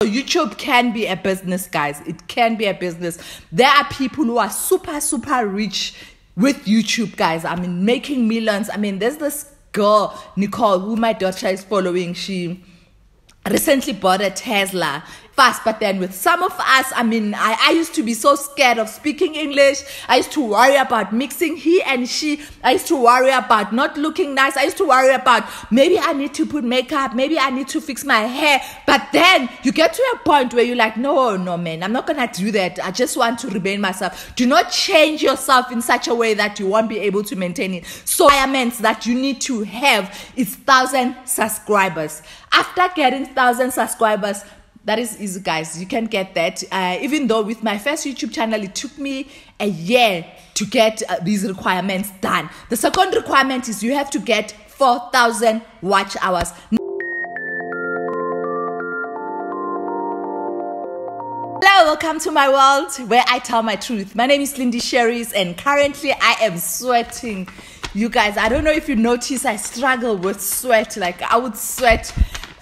So YouTube can be a business, guys. It can be a business. There are people who are super rich with YouTube, guys. I mean, making millions. I mean, there's this girl, Nicole, who my daughter is following. She recently bought a Tesla fast, but then with some of us, I mean, I used to be so scared of speaking English. I used to worry about mixing he and she. I used to worry about not looking nice. I used to worry about maybe I need to put makeup, maybe I need to fix my hair. But then you get to a point where you're like, no man, I'm not gonna do that. I just want to remain myself. Do not change yourself in such a way that you won't be able to maintain it. So requirements that you need to have is 1,000 subscribers. After getting 1,000 subscribers, that is easy, guys. You can get that. Even though with my first YouTube channel, it took me a year to get these requirements done. The second requirement is you have to get 4,000 watch hours. Hello, welcome to my world where I tell my truth. My name is Lindy Sherries and currently I am sweating. You guys, I don't know if you notice, I struggle with sweat. Like I would sweat.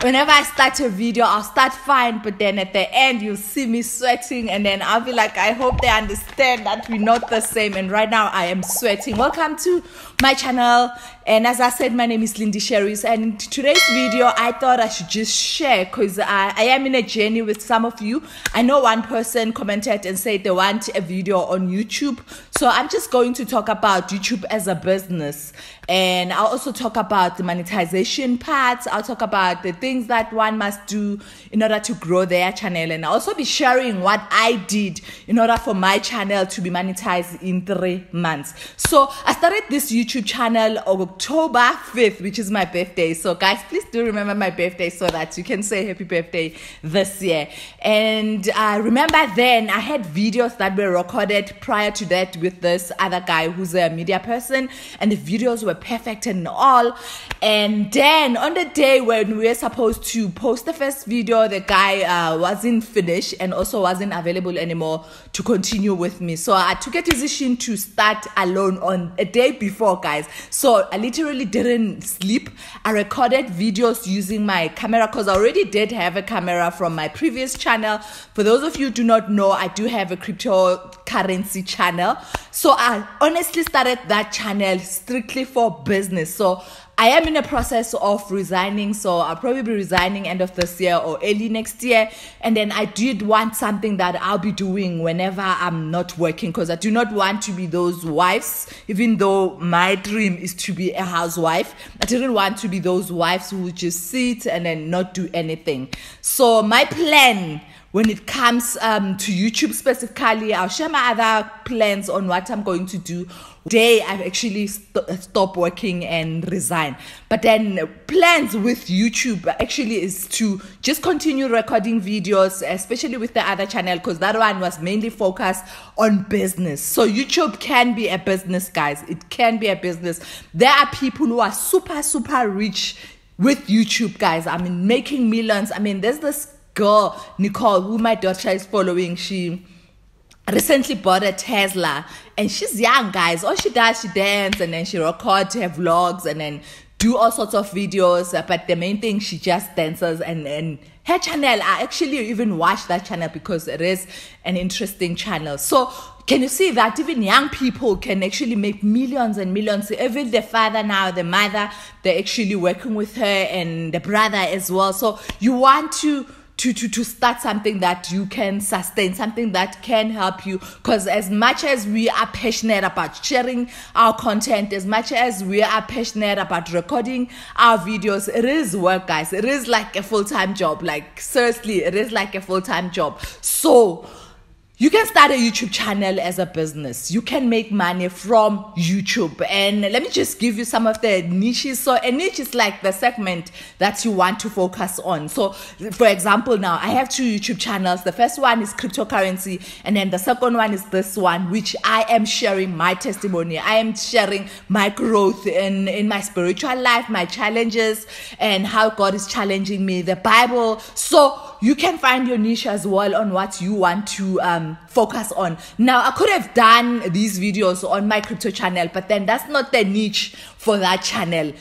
Whenever I start a video, I'll start fine, but then at the end, you'll see me sweating, and then I'll be like, I hope they understand that we're not the same, and right now I am sweating. Welcome to my channel, and as I said, my name is Lindy Sherries, and in today's video, I thought I should just share, because I am in a journey with some of you. I know one person commented and said they want a video on YouTube, so I'm just going to talk about YouTube as a business, and I'll also talk about the monetization parts. I'll talk about the things that one must do in order to grow their channel, and I'll also be sharing what I did in order for my channel to be monetized in 3 months. So I started this YouTube channel on October 5th, which is my birthday. So guys, please do remember my birthday so that you can say happy birthday this year. And remember then I had videos that were recorded prior to that with this other guy who's a media person, and the videos were perfect and all. And then on the day when we were supposed to post the first video, the guy wasn't finished and also wasn't available anymore to continue with me. So I took a decision to start alone on a day before, guys. So I literally didn't sleep. I recorded videos using my camera because I already did have a camera from my previous channel. For those of you who do not know, I do have a cryptocurrency channel. So I honestly started that channel strictly for business. So I am in a process of resigning, so I'll probably be resigning end of this year or early next year. And then I did want something that I'll be doing whenever I'm not working, because I do not want to be those wives, even though my dream is to be a housewife. I didn't want to be those wives who would just sit and then not do anything. So my plan when it comes to YouTube specifically, I'll share my other plans on what I'm going to do day I've actually stopped working and resign. But then plans with YouTube actually is to just continue recording videos, especially with the other channel, because that one was mainly focused on business. So YouTube can be a business, guys. It can be a business. There are people who are super rich with YouTube, guys. I mean, making millions. I mean, there's this girl, Nicole, who my daughter is following. She recently bought a Tesla, and she's young, guys. All she does, she dance, and then she records her vlogs, and then do all sorts of videos. But the main thing, she just dances, and her channel, I actually even watch that channel because it is an interesting channel. So can you see that even young people can actually make millions and millions? Even the father now, the mother, they're actually working with her, and the brother as well. So you want to start something that you can sustain, something that can help you, because as much as we are passionate about sharing our content, as much as we are passionate about recording our videos, it is work, guys. It is like a full-time job. Like seriously, it is like a full-time job. So you can start a YouTube channel as a business. You can make money from YouTube. And let me just give you some of the niches. So a niche is like the segment that you want to focus on. So for example, now I have 2 YouTube channels. The first one is cryptocurrency, and then the second one is this one, which I am sharing my testimony. I am sharing my growth in my spiritual life, my challenges, and how God is challenging me, the Bible. So you can find your niche as well on what you want to focus on. Now, I could have done these videos on my crypto channel, but then that's not the niche for that channel.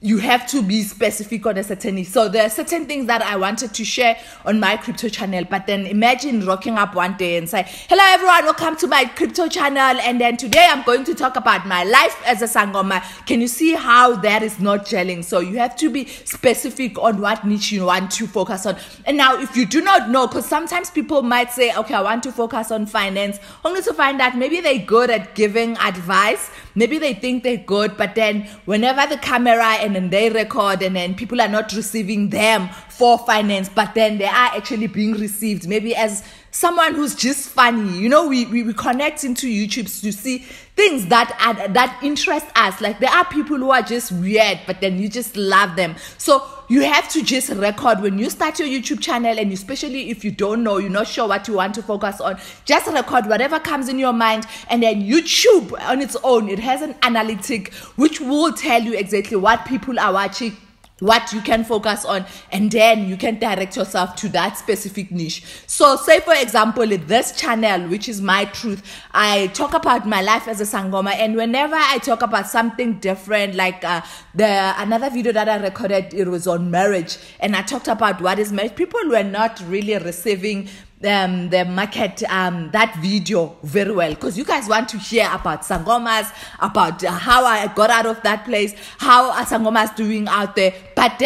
you have to be specific on a certain niche. So there are certain things that I wanted to share on my crypto channel, but then imagine rocking up one day and say, hello everyone, welcome to my crypto channel, and then today I'm going to talk about my life as a sangoma. Can you see how that is not gelling? So you have to be specific on what niche you want to focus on. And now if you do not know, because sometimes people might say, okay, I want to focus on finance, only to find out maybe they're good at giving advice, maybe they think they're good, but then whenever the camera and then they record and then people are not receiving them for finance, but then they are actually being received maybe as someone who's just funny. You know, we connect into YouTube to see things that interest us. Like there are people who are just weird, but then you just love them. So you have to just record when you start your YouTube channel, and especially if you don't know, you're not sure what you want to focus on, just record whatever comes in your mind, and then YouTube on its own, it has an analytic which will tell you exactly what people are watching, what you can focus on, and then you can direct yourself to that specific niche. So say for example, in this channel, which is My Truth, I talk about my life as a sangoma, and whenever I talk about something different, like another video that I recorded, it was on marriage, and I talked about what is marriage. People were not really receiving the market that video very well, because you guys want to hear about sangomas, about how I got out of that place, how are sangomas doing out there. But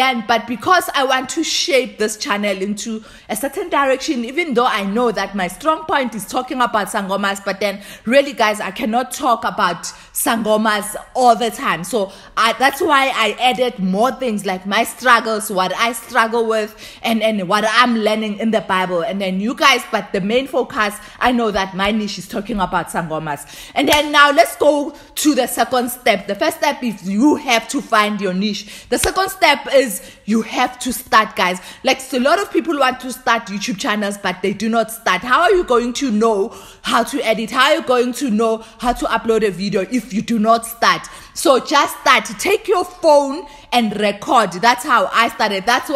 because I want to shape this channel into a certain direction, even though I know that my strong point is talking about sangomas, but then really guys, I cannot talk about sangomas all the time. So that's why I added more things like my struggles, what I struggle with, and what I'm learning in the Bible. And then you guys, but the main focus, I know that my niche is talking about sangomas. And then now let's go to the second step. The first step is you have to find your niche. The second step is you have to start, guys. Like, so a lot of people want to start YouTube channels, but they do not start. How are you going to know how to edit? How are you going to know how to upload a video if you do not start? So just start. Take your phone and record. That's how I started. That's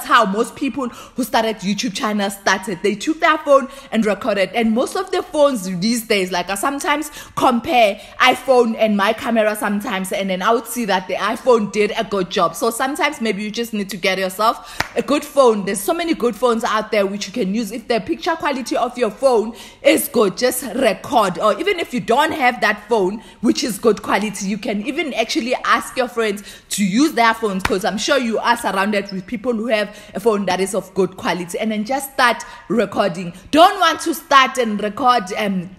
how most people who started YouTube channels started. They took their phone and recorded. And most of the phones these days, like I sometimes compare iPhone and my camera sometimes, and then I would see that the iPhone did a good job. So sometimes maybe you just need to get yourself a good phone. There's so many good phones out there which you can use. If the picture quality of your phone is good, just record. Or even if you don't have that phone which is good quality, you can even actually ask your friends to use their phones, because I'm sure you are surrounded with people who have a phone that is of good quality, and then just start recording. Don't want to start and record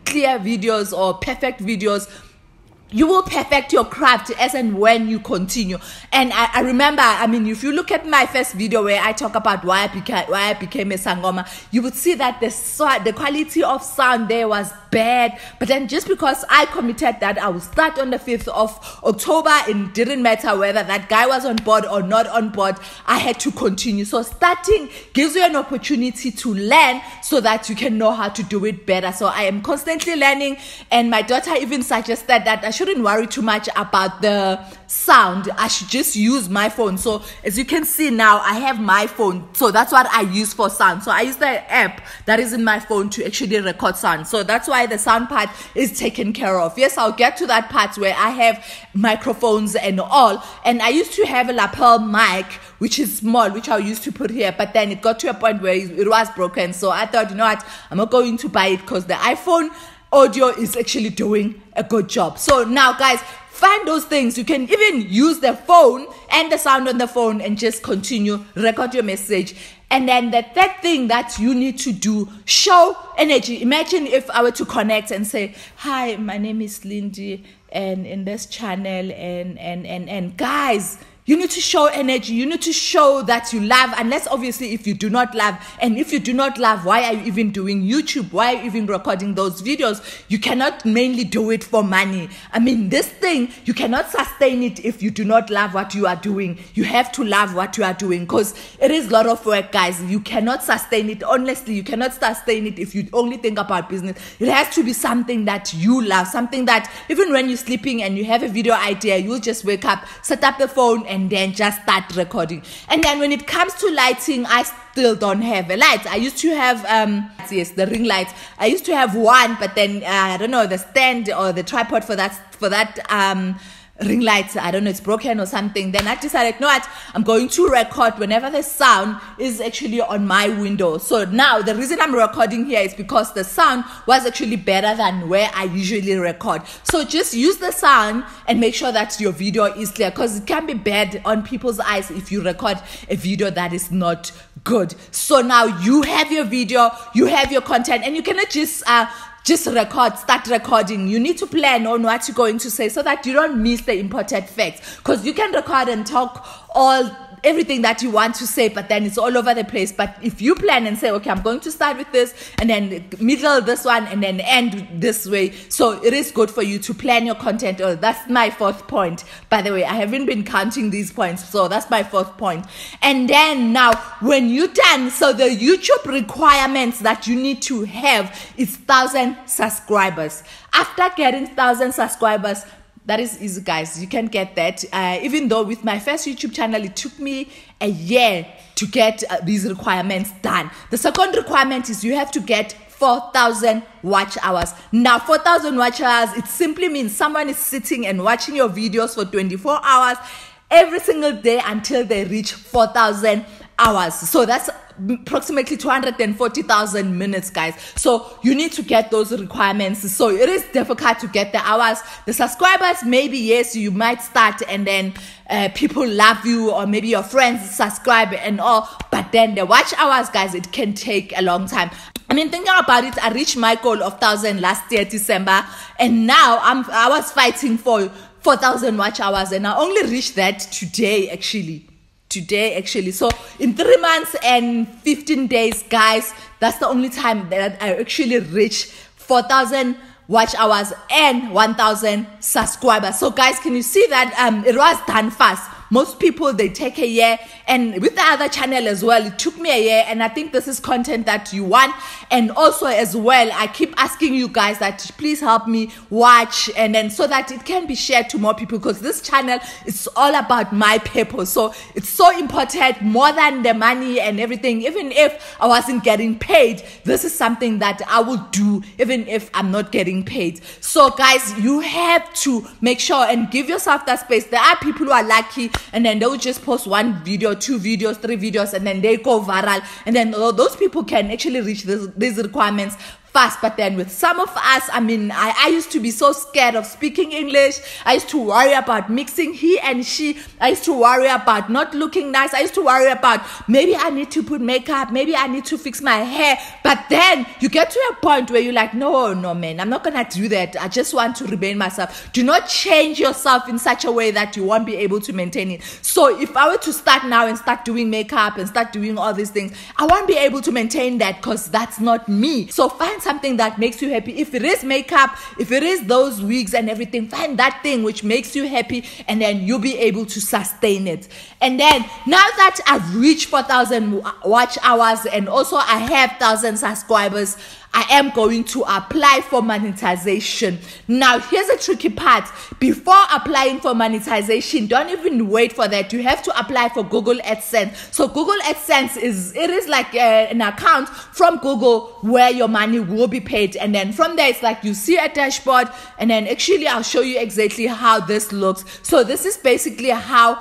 clear videos or perfect videos. You will perfect your craft as and when you continue. And I remember, I mean, if you look at my first video where I talk about why I became a sangoma, you would see that the quality of sound there was bad. But then just because I committed that I would start on the 5th of October, it didn't matter whether that guy was on board or not on board, I had to continue. So starting gives you an opportunity to learn so that you can know how to do it better. So I am constantly learning, and my daughter even suggested that I shouldn't worry too much about the sound. I should just use my phone. So as you can see now, I have my phone, so that's what I use for sound. So I use the app that is in my phone to actually record sound. So that's why the sound part is taken care of. Yes, I'll get to that part where I have microphones and all, and I used to have a lapel mic which is small, which I used to put here, but then it got to a point where it was broken. So I thought, you know what, I'm not going to buy it because the iPhone audio is actually doing a good job. So now guys, find those things. You can even use the phone and the sound on the phone and just continue, record your message. And then the third thing that you need to do, show energy. Imagine if I were to connect and say, hi, my name is Lindy, and in this channel, and guys, you need to show energy. You need to show that you love, unless obviously if you do not love. And if you do not love, why are you even doing YouTube? Why are you even recording those videos? You cannot mainly do it for money. I mean, this thing, you cannot sustain it if you do not love what you are doing. You have to love what you are doing, because it is a lot of work, guys. You cannot sustain it. Honestly, you cannot sustain it if you only think about business. It has to be something that you love, something that even when you're sleeping and you have a video idea, you'll just wake up, set up the phone, and then just start recording. And then when it comes to lighting, I still don't have a light. I used to have yes, the ring lights. I used to have one, but then I don't know, the stand or the tripod for that ring light, I don't know, it's broken or something. Then I decided, no, what, I'm going to record whenever the sound is actually on my window. So now the reason I'm recording here is because the sound was actually better than where I usually record. So just use the sound and make sure that your video is clear, because it can be bad on people's eyes if you record a video that is not good. So now you have your video, you have your content, and you cannot just start recording. You need to plan on what you're going to say so that you don't miss the important facts, because you can record and talk everything that you want to say, but then it's all over the place. But if you plan and say, okay, I'm going to start with this and then middle this one and then end this way, so it is good for you to plan your content. Oh, that's my fourth point, by the way. I haven't been counting these points, so that's my fourth point. And then now when you're done, so the YouTube requirements that you need to have is 1,000 subscribers. After getting 1,000 subscribers, that is easy, guys. You can get that. Even though with my first YouTube channel, it took me a year to get these requirements done. The second requirement is you have to get 4,000 watch hours. Now, 4,000 watch hours, it simply means someone is sitting and watching your videos for 24 hours every single day until they reach 4,000 hours. So that's approximately 240,000 minutes, guys. So you need to get those requirements. So it is difficult to get the hours. The subscribers, maybe yes, you might start and then people love you, or maybe your friends subscribe and all, but then the watch hours, guys, it can take a long time. I mean, thinking about it, I reached my goal of 1,000 last year, December, and now I was fighting for 4,000 watch hours, and I only reached that today actually. So in 3 months and 15 days, guys, that's the only time that I actually reached 4,000 watch hours and 1,000 subscribers. So guys, can you see that it was done fast? Most people, they take a year, and with the other channel as well, it took me a year, and I think this is content that you want. And also as well, I keep asking you guys that please help me watch, and then so that it can be shared to more people, because this channel is all about my purpose. So it's so important, more than the money and everything. Even if I wasn't getting paid, this is something that I would do even if I'm not getting paid. So guys, you have to make sure and give yourself that space. There are people who are lucky, and then they will just post 1 video, 2 videos, 3 videos, and then they go viral, and then those people can actually reach these requirements fast. But then with some of us, I mean, I used to be so scared of speaking English. I used to worry about mixing he and she. I used to worry about not looking nice. I used to worry about maybe I need to put makeup, maybe I need to fix my hair. But then you get to a point where you're like, no man, I'm not gonna do that. I just want to remain myself. Do not change yourself in such a way that you won't be able to maintain it. So if I were to start now and start doing makeup and start doing all these things, I won't be able to maintain that, because that's not me. So find something that makes you happy. If it is makeup, if it is those wigs and everything, find that thing which makes you happy, and then you'll be able to sustain it. And then now that I've reached 4,000 watch hours and also I have 1,000 subscribers, I am going to apply for monetization. Now, here's a tricky part. Before applying for monetization, don't even wait for that. You have to apply for Google AdSense. So Google AdSense is like an account from Google where your money will be paid. And then from there, it's like you see a dashboard. And then actually, I'll show you exactly how this looks. So this is basically how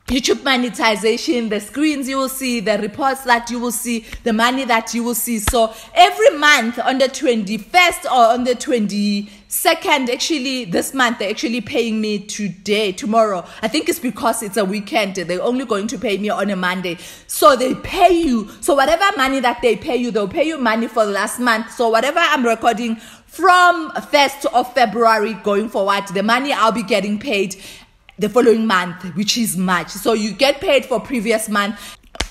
YouTube monetization, the screens you will see, the reports that you will see, the money that you will see. So every month on the 21st or on the 22nd, actually this month they're actually paying me tomorrow. I think it's because it's a weekend. They're only going to pay me on a Monday. So they pay you. So whatever money that they pay you, they'll pay you money for the last month. So whatever I'm recording from 1st of February going forward, the money I'll be getting paid the following month, which is March. So you get paid for previous month.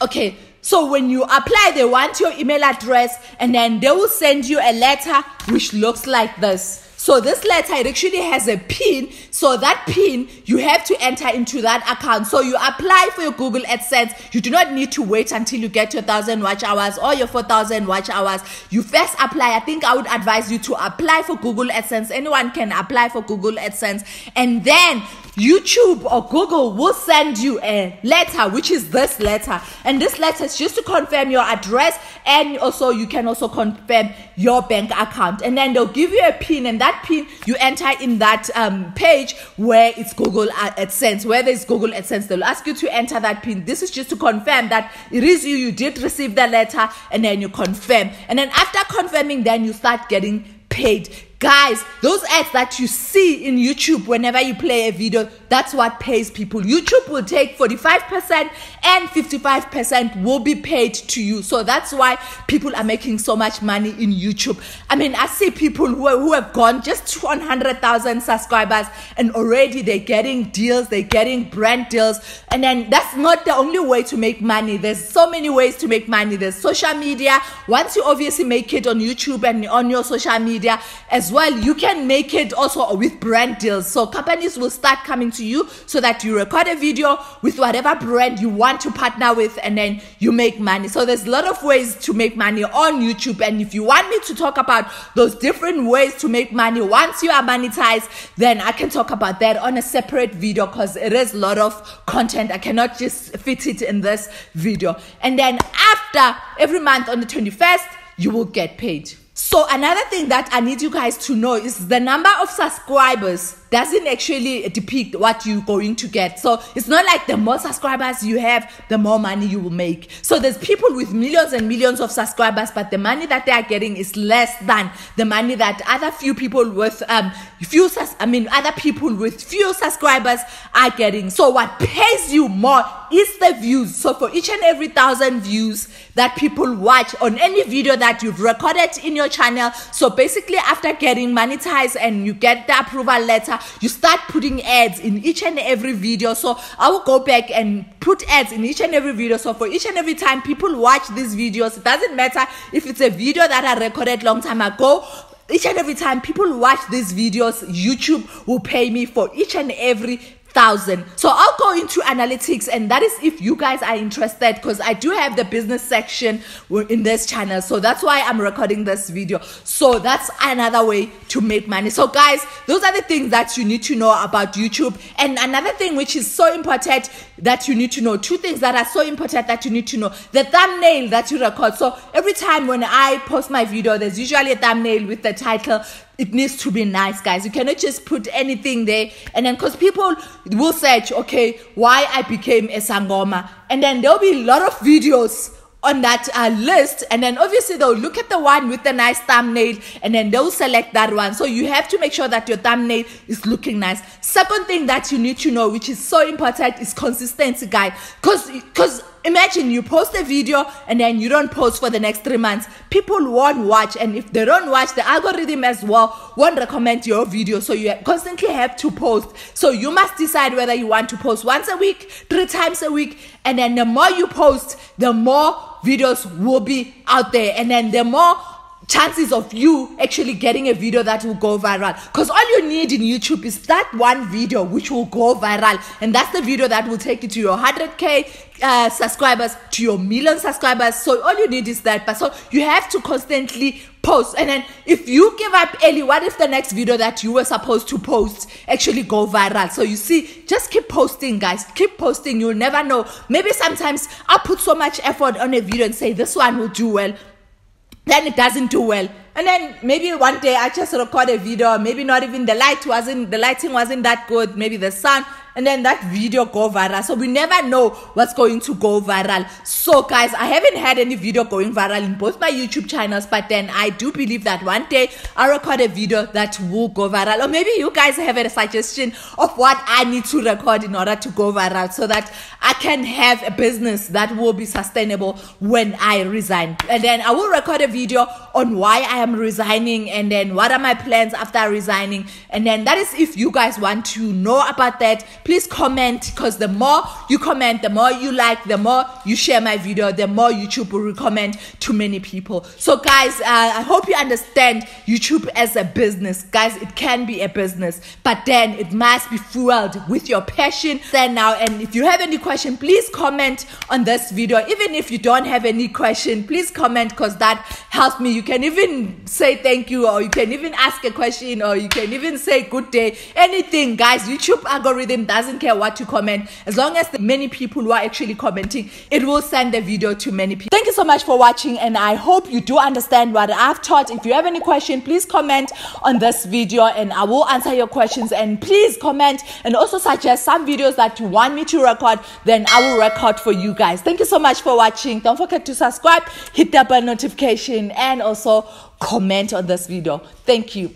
Okay, so when you apply, they want your email address, and then they will send you a letter which looks like this. So this letter, it actually has a PIN. So that PIN, you have to enter into that account. So you apply for your Google AdSense. You do not need to wait until you get your 1,000 watch hours or your 4,000 watch hours. You first apply. I think I would advise you to apply for Google AdSense. Anyone can apply for Google AdSense. And then YouTube or Google will send you a letter, which is this letter. And this letter is just to confirm your address, and also you can also confirm your bank account. And then they'll give you a PIN, and that PIN you enter in that page where it's Google AdSense. Where there's Google AdSense, they'll ask you to enter that PIN. This is just to confirm that it is you did receive the letter, and then you confirm. And then after confirming, then you start getting paid. Guys, those ads that you see in YouTube whenever you play a video, that's what pays people. YouTube will take 45% and 55% will be paid to you. So that's why people are making so much money in YouTube. I mean, I see people who have gone just 100,000 subscribers, and already they're getting deals, they're getting brand deals. And then that's not the only way to make money. There's so many ways to make money. There's social media. Once you obviously make it on YouTube and on your social media as well, you can make it also with brand deals. So companies will start coming to you so that you record a video with whatever brand you want to partner with, and then you make money. So there's a lot of ways to make money on YouTube. And if you want me to talk about those different ways to make money once you are monetized, then I can talk about that on a separate video, because it is a lot of content. I cannot just fit it in this video. And then after every month on the 21st, you will get paid. So another thing that I need you guys to know is the number of subscribers doesn't actually depict what you're going to get. So it's not like the more subscribers you have, the more money you will make. So there's people with millions and millions of subscribers, but the money that they are getting is less than the money that other people with few subscribers are getting. So what pays you more is the views. So for each and every 1,000 views that people watch on any video that you've recorded in your channel, so basically after getting monetized and you get the approval letter, you start putting ads in each and every video. So I will go back and put ads in each and every video. So for each and every time people watch these videos, it doesn't matter if it's a video that I recorded long time ago, each and every time people watch these videos, YouTube will pay me for each and every 1,000. So I'll go into analytics, and that is if you guys are interested, because I do have the business section in this channel. So that's why I'm recording this video. So that's another way to make money. So guys, those are the things that you need to know about YouTube. And another thing which is so important that you need to know, two things that are so important that you need to know: the thumbnail that you record. So every time when I post my video, there's usually a thumbnail with the title. It needs to be nice, guys. You cannot just put anything there. And then because people will search, okay, why I became a sangoma, and then there'll be a lot of videos on that list, and then obviously they'll look at the one with the nice thumbnail, and then they'll select that one. So you have to make sure that your thumbnail is looking nice. Second thing that you need to know, which is so important, is consistency, guys. Because imagine you post a video and then you don't post for the next 3 months. People won't watch, and if they don't watch, the algorithm as well won't recommend your video. So you constantly have to post. So you must decide whether you want to post once a week, 3 times a week, and then the more you post, the more videos will be out there, and then the more chances of you actually getting a video that will go viral. Because all you need in YouTube is that one video which will go viral, and that's the video that will take you to your 100k subscribers, to your million subscribers. So all you need is that. But so you have to constantly post. And then if you give up early, what if the next video that you were supposed to post actually go viral? So you see, just keep posting, guys. Keep posting. You'll never know. Maybe sometimes I put so much effort on a video and say this one will do well, then it doesn't do well. And then maybe one day I just record a video, maybe not even the lighting wasn't that good, maybe the sound, and then that video go viral. So we never know what's going to go viral. So guys, I haven't had any video going viral in both my YouTube channels, but then I do believe that one day I'll record a video that will go viral. Or maybe you guys have a suggestion of what I need to record in order to go viral, so that I can have a business that will be sustainable when I resign. And then I will record a video on why I am resigning, and then what are my plans after resigning. And then that is if you guys want to know about that. please comment, because the more you comment, the more you like, the more you share my video, the more YouTube will recommend to many people. So guys, I hope you understand YouTube as a business. Guys, it can be a business, but then it must be fueled with your passion. Then now, and if you have any question, please comment on this video. Even if you don't have any question, please comment, because that helps me. You can even say thank you, or you can even ask a question, or you can even say good day, anything. Guys, YouTube algorithm doesn't care what you comment. As long as the many people who are actually commenting, it will send the video to many people. Thank you so much for watching, and I hope you do understand what I've taught. If you have any question, please comment on this video and I will answer your questions. And please comment and also suggest some videos that you want me to record, then I will record for you guys. Thank you so much for watching. Don't forget to subscribe, hit that bell notification, and also comment on this video. Thank you.